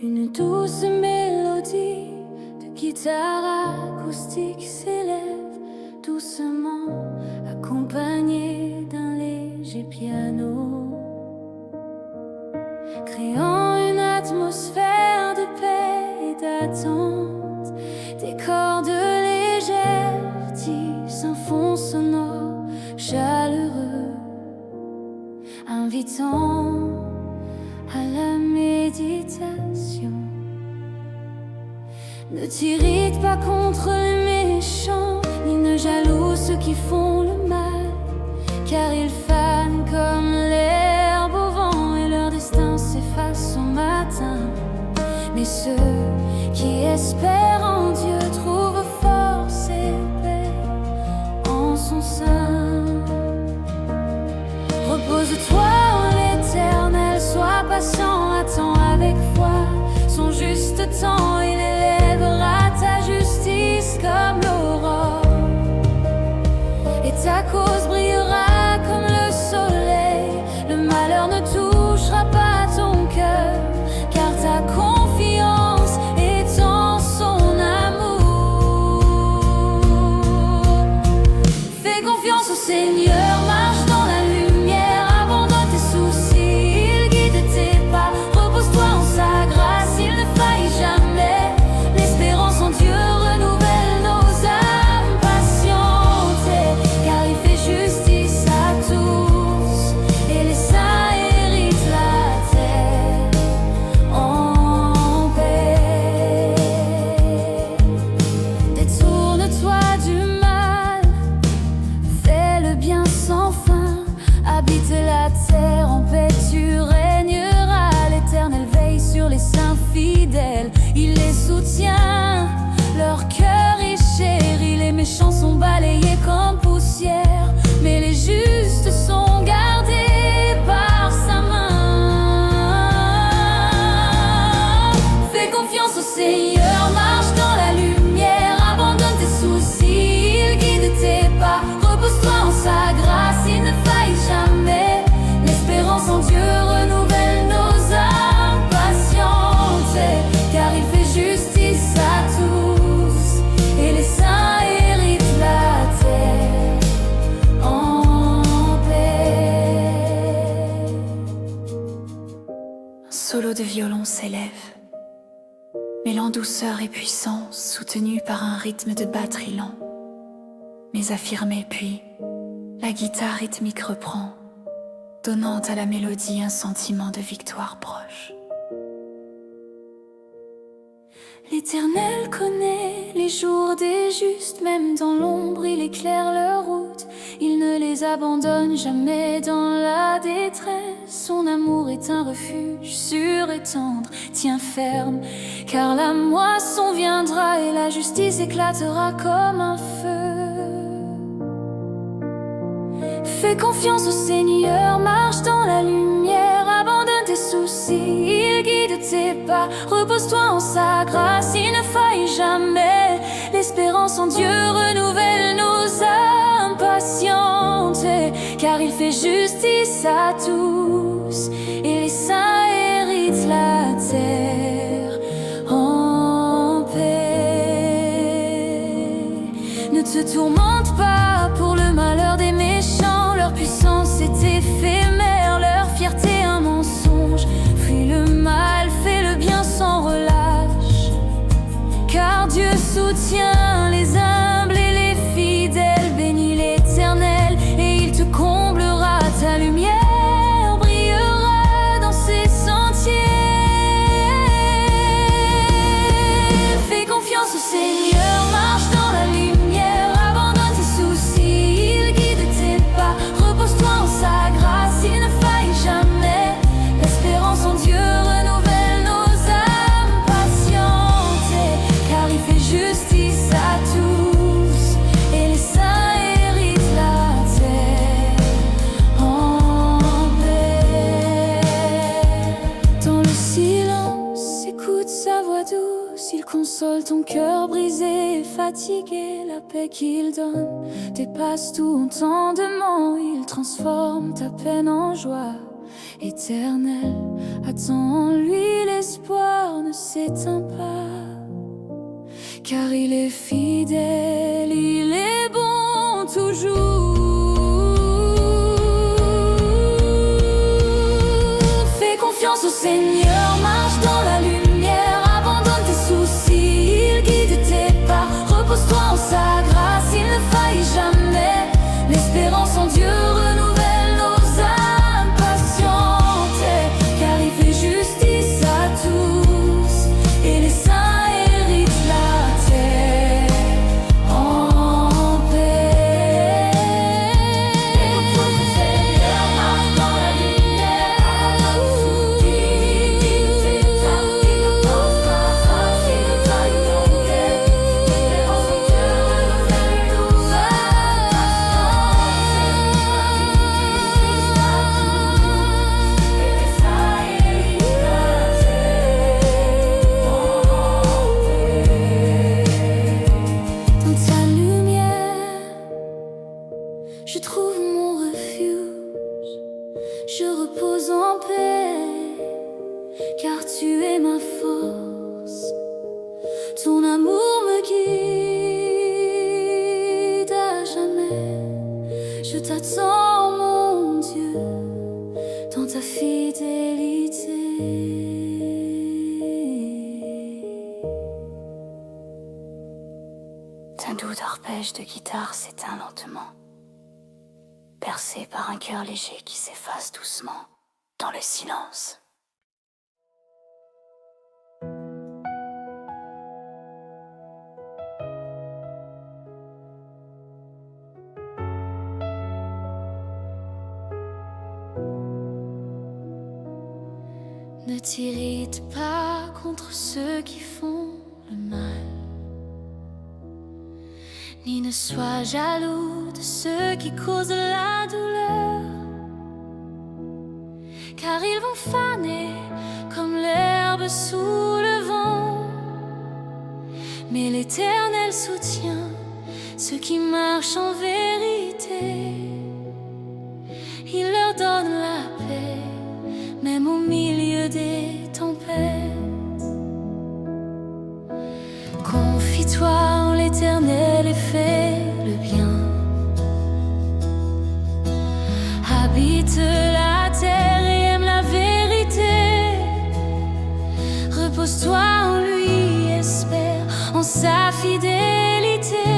Une douce mélodie de guitare acoustique s'élève doucement, accompagnée d'un léger piano, créant une atmosphère de paix et d'attente. Des cordes légères tissent un fond sonore chaleureux, invitant à la méditation. Ne t'irrite pas contre les méchants, ni ne jaloux ceux qui font le mal, car ils fanent comme l'herbe au vent et leur destin s'efface au matin. Mais ceux qui espèrent en Dieu trouvent force et paix en son sein. Repose-toi en l'Éternel, sois patient, attends avec foi son juste temps. Il élèvera ta justice comme l'aurore, et ta cause brillera comme le soleil. Le malheur ne touchera pas ton cœur, car ta confiance est en son amour. Fais confiance au Seigneur, marche dans la lumière, abandonne tes soucis, il guide tes pas. Repose-toi en sa grâce, il ne faillit jamais. L'espérance en Dieu renouvelle nos âmes patientes, car il fait justice à tous, et les saints héritent la terre en paix. Détourne-toi du mal, fais le bien sans fin, habite la terre en paix, tu régneras. L'Éternel veille sur les saints fidèles, il les soutient, leur cœur est chéri. Les méchants sont balayés comme poussière, mais les justes sont gardés par sa main. Fais confiance au Seigneur, marche dans la lumière, abandonne tes soucis, il guide tes pas. Repose-toi en sa grâce, il ne faillit jamais. L'espérance en Dieu renouvelle nos âmes patientes, car il fait justice à tous, et les saints héritent la terre en paix. Un solo de violon s'élève, mêlant douceur et puissance, soutenu par un rythme de batterie lent, mais affirmé. Puis la guitare rythmique reprend, donnant à la mélodie un sentiment de victoire proche. L'Éternel connaît les jours des justes, même dans l'ombre il éclaire leur route. Il ne les abandonne jamais dans la détresse, son amour est un refuge sûr et tendre. Tiens ferme, car la moisson viendra et la justice éclatera comme un feu. Fais confiance au Seigneur, marche dans la lumière, abandonne tes soucis, il guide tes pas. Repose-toi en sa grâce, il ne faillit jamais. L'espérance en Dieu renouvelle nos âmes patientes, car il fait justice à tous, et les saints héritent la terre en paix. Ne te tourmente pas pour le malheur des méchants, leur puissance est éphémère, leur fierté un mensonge. Fuis le mal, fais le bien sans relâche, car Dieu soutient les humbles et les fidèles. Bénis l'Éternel et il te comblera, ta lumière brillera dans ses sentiers. Fais confiance au Seigneur, marche dans la lumière, abandonne tes soucis, il guide tes pas. Repose-toi en sa grâce, il ne faillit jamais. L'espérance en Dieu renouvelle nos âmes patientes, car il fait justice à tous, et les saints héritent la terre en paix. Dans le silence, écoute sa voix douce, il console ton cœur brisé et fatigué. La paix qu'il donne dépasse tout entendement, il transforme ta peine en joie éternelle. Attends en lui, l'espoir ne s'éteint pas, car il est fidèle, il est bon toujours. Fais confiance au Seigneur, marche dans la lumière, abandonne tes soucis, il guide tes pas. Repose-toi en sa grâce, il ne faillit jamais. L'espérance en Dieu renouvelle nos âmes patientes, car il fait justice à tous, et les saints héritent la terre en paix. Seigneur, marche dans la lumière, abandonne tes pas. Il ne pense pas facile, il ne faillit jamais. L'espérance en Dieu renouvelle nos âmes patientes, et les saints héritent la terre en paix. Dans ta lumière, je trouve mon refuge, je repose en paix, car tu es ma force. Ton amour me guide à jamais. Je t'attends, mon Dieu, dans ta fidélité. Un doux arpège de guitare s'éteint lentement, percé par un cœur léger qui s'efface doucement dans le silence. Ne t'irrite pas contre ceux qui font le mal, ni ne sois jaloux de ceux qui causent la douleur, car ils vont faner comme l'herbe sous le vent. Mais l'Éternel soutient ceux qui marchent en vérité. Il leur donne la paix, même au milieu des tempêtes. Confie-toi en l'Éternel et fais le bien. Habite la terre et aime la vérité. Repose-toi en lui, espère en sa fidélité.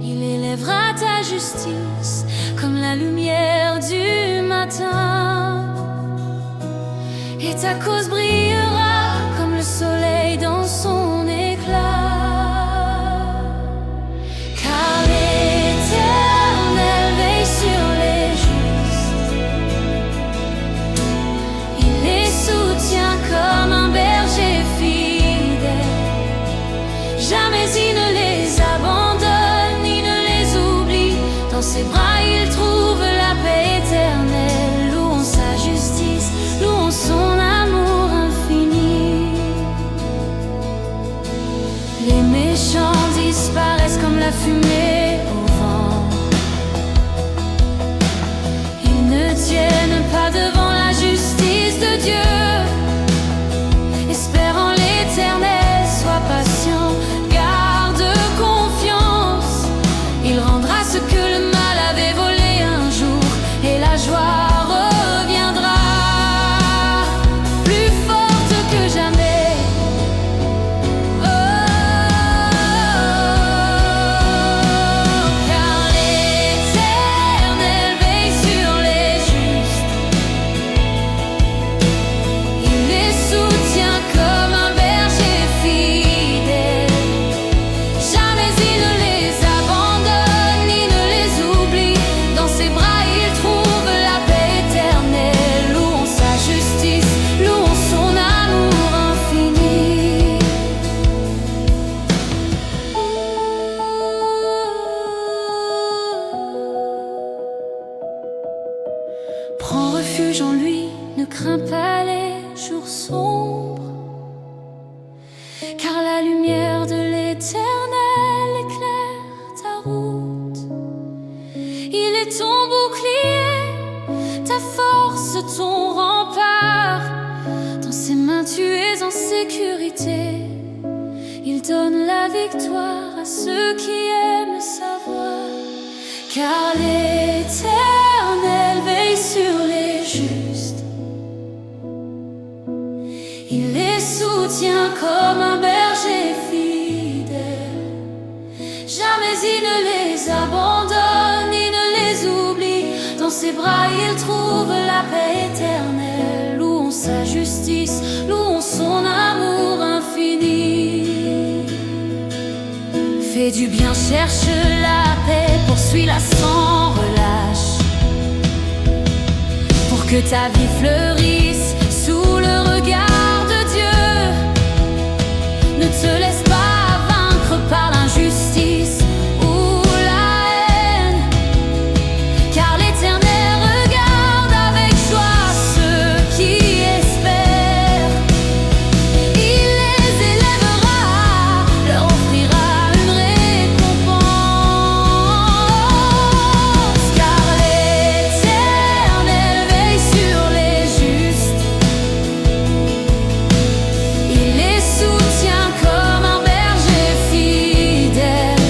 Il élèvera ta justice comme la lumière du matin, et ta cause brillera comme le soleil dans son éclat. Car l'Éternel veille sur les justes, il les soutient comme un berger fidèle. Jamais il ne les abandonne, il ne les oublie. Dans ses bras il trouve la paix éternelle. Louons sa justice, louons son amour infini. sécurité. Il donne la victoire à ceux qui aiment sa voix. Car l'Éternel veille sur les justes. Il les soutient comme un berger fidèle. Jamais il ne les abandonne, il ne les oublie. Dans ses bras il trouve la paix éternelle. Louons sa justice, louons son amour infini. Fais du bien, cherche la paix, poursuis-la sans relâche. Pour que ta vie fleurisse sous le regard de Dieu. Ne te laisse pas vaincre par l'injustice ou la haine, car l'Éternel regarde avec joie ceux qui espèrent. Il les élèvera, leur offrira une récompense. Car l'Éternel veille sur les justes. Il les soutient comme un berger fidèle.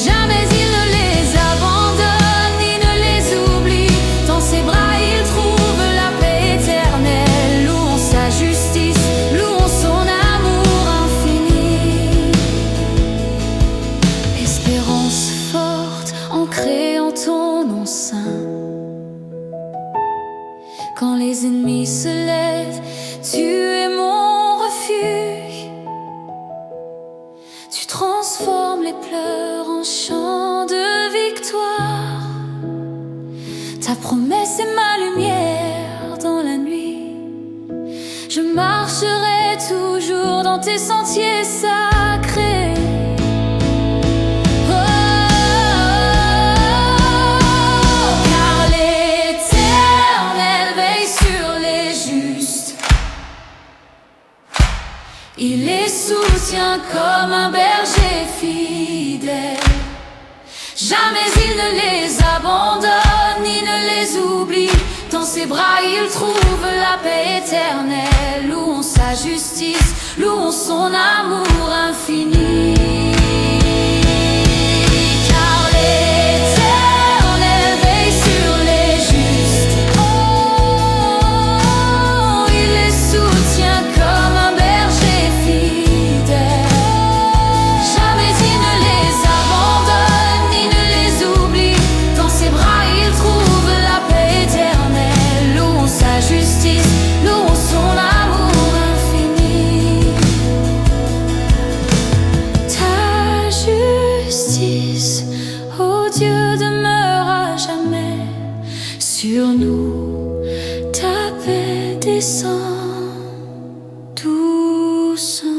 Jamais il ne les abandonne, il ne les oublie. Dans ses bras il trouve la paix éternelle. Louons sa justice, louons son amour infini. Espérance forte ancrée en ton nom saint. Quand les ennemis se lèvent, tu es mon refuge. Tu transformes les pleurs en chants de victoire. Ta promesse est ma lumière dans la nuit. Je marcherai toujours dans tes sentiers sacrés. Car l'Éternel veille sur les justes. Il les soutient comme un berger fidèle. Jamais il ne les abandonne, il ne les oublie. Dans ses bras il trouve la paix éternelle. Louons sa justice, louons son amour infini. Car l'Éternel veille sur les justes. Oh, il les soutient comme un berger fidèle. Jamais il ne les abandonne, il ne les oublie. Dans ses bras il trouve la paix éternelle. Louons sa justice, louons son amour infini. Ta justice, ô Dieu, demeure à jamais sur nous. Ta paix descend doucement.